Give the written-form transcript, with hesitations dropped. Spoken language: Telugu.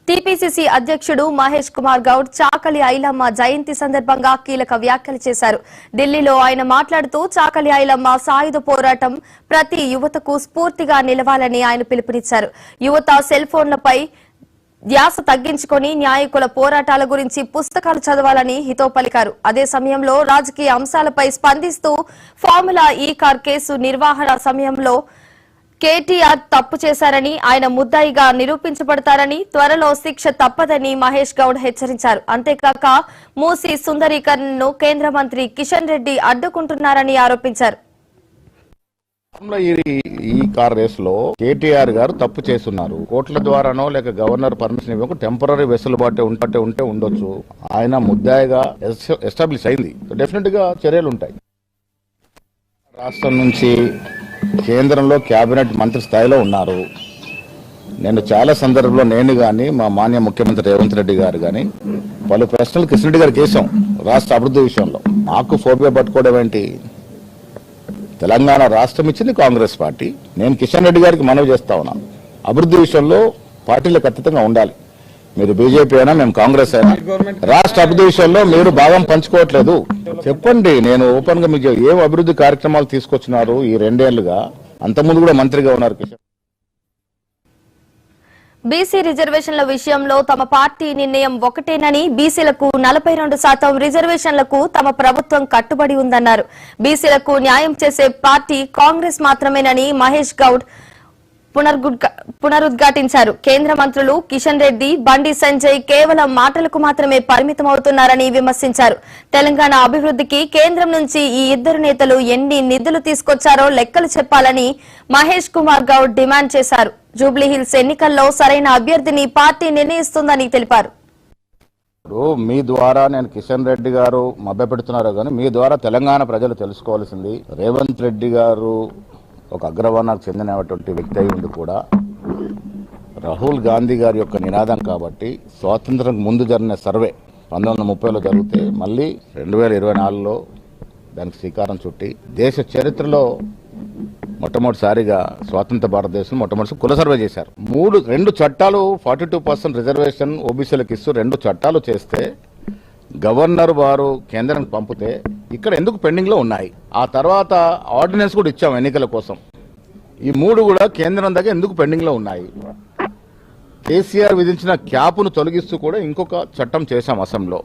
టీపీసీసీ అధ్యక్షుడు మహేష్ కుమార్ గౌడ్ చాకలి ఐలమ్మ జయంతి సందర్భంగా కీలక వ్యాఖ్యలు చేశారు. ఢిల్లీలో ఆయన మాట్లాడుతూ చాకలి ఐలమ్మ సాయుధ పోరాటం ప్రతి యువతకు స్ఫూర్తిగా నిలవాలని ఆయన పిలుపునిచ్చారు. యువత సెల్ ఫోన్లపై ధ్యాస తగ్గించుకుని న్యాయకుల పోరాటాల గురించి పుస్తకాలు చదవాలని హితవు పలికారు. అదే సమయంలో రాజకీయ అంశాలపై స్పందిస్తూ ఫార్ములా ఈ కార్ కేసు నిర్వహణ సమయంలో కేటీఆర్ తప్పు చేశారని, ఆయన ముద్దాయిగా నిరూపించబడతారని, త్వరలో శిక్ష తప్పదని మహేష్ గౌడ్ హెచ్చరించారు. అంతేకాక మూసీ సుందరీకరణను కేంద్ర మంత్రి కిషన్ రెడ్డి అడ్డుకుంటున్నారని ఆరోపించారు. ఈ కార్ రేస్ లో కేటీఆర్ గారు తప్పు చేస్తున్నారు. కోర్టుల ద్వారానో లేక గవర్నర్ పర్మిషన్ ఇవ్వక టెంపరీ వెసులుబాటు ఉంటే ఉండొచ్చు. ఆయన ముద్దాయిగా ఎస్టాబ్లిష్ అయింది. డెఫినెట్ గా చర్యలు ఉంటాయి. రాష్ట్రం నుంచి కేంద్రంలో కేబినెట్ మంత్రి స్థాయిలో ఉన్నారు. నేను చాలా సందర్భంలో నేను కానీ మా మాన్య ముఖ్యమంత్రి రేవంత్ రెడ్డి గారు కానీ పలు ప్రశ్నలు కిషన్ రెడ్డి గారికి చేశాం. రాష్ట్ర అభివృద్ధి విషయంలో మాకు ఫోబియా పట్టుకోవడం ఏంటి? తెలంగాణ రాష్ట్రం ఇచ్చింది కాంగ్రెస్ పార్టీ. నేను కిషన్ రెడ్డి గారికి మనవి చేస్తా ఉన్నాను, అభివృద్ధి విషయంలో పార్టీలకు అతీతంగా ఉండాలి. మీరు బీజేపీ అయినా మేము కాంగ్రెస్ అయినా రాష్ట్ర అభివృద్ధి విషయంలో మీరు భాగం పంచుకోవట్లేదు. చెప్పండి, నేను ఓపెన్ గా మీకు ఏం అభివృద్ధి కార్యక్రమాలు తీసుకొచ్చినారు ఈ 2 ఏళ్లుగా? అంతకుముందు కూడా మంత్రిగా ఉన్నారు కిషన్. బీసీ రిజర్వేషన్ల విషయంలో తమ పార్టీ నిర్ణయం ఒకటేనని, బీసీలకు 42% రిజర్వేషన్లకు తమ ప్రభుత్వం కట్టుబడి ఉందన్నారు. బీసీలకు న్యాయం చేసే పార్టీ కాంగ్రెస్ మాత్రమేనని మహేష్ గౌడ్ పునరుద్ఘాటించారు. కేంద్ర మంత్రులు కిషన్ రెడ్డి, బండి సంజయ్ కేవలం మాటలకు మాత్రమే పరిమితమవుతున్నారని విమర్శించారు. తెలంగాణ అభివృద్ధికి కేంద్రం నుంచి ఈ ఇద్దరు నేతలు ఎన్ని నిధులు తీసుకొచ్చారో లెక్కలు చెప్పాలని మహేష్ కుమార్ గౌడ్ డిమాండ్ చేశారు. జూబ్లీహిల్స్ ఎన్నికల్లో సరైన అభ్యర్థిని పార్టీ నిర్ణయిస్తుందని తెలిపారు. మీ ద్వారా నేను కిషన్ రెడ్డి గారు మభ్యపెడుతున్నారు కానీ మీ ద్వారా తెలంగాణ ప్రజలు తెలుసుకోవాల్సింది, రేవంత్ రెడ్డి గారు ఒక అగ్రవర్ణకు చెందినటువంటి వ్యక్తి అయి ఉండి కూడా రాహుల్ గాంధీ గారి యొక్క నినాదం కాబట్టి స్వాతంత్రం ముందు జరిగిన సర్వే 1930లో జరిగితే మళ్ళీ 2024లో దానికి శ్రీకారం చుట్టి దేశ చరిత్రలో మొట్టమొదటిసారిగా స్వాతంత్ర భారతదేశం మొట్టమొదటి కుల సర్వే చేశారు. 2 చట్టాలు 42% రిజర్వేషన్ ఓబీసీలకు ఇస్తూ 2 చట్టాలు చేస్తే గవర్నర్ వారు కేంద్రానికి పంపితే ఇక్కడ ఎందుకు పెండింగ్ లో ఉన్నాయి? ఆ తర్వాత ఆర్డినెన్స్ కూడా ఇచ్చాం ఎన్నికల కోసం. ఈ 3 కూడా కేంద్రం దగ్గర ఎందుకు పెండింగ్ లో ఉన్నాయి? కేసీఆర్ విధించిన క్యాప్ను తొలగిస్తూ కూడా ఇంకొక చట్టం చేశాం అసెంబ్లీలో.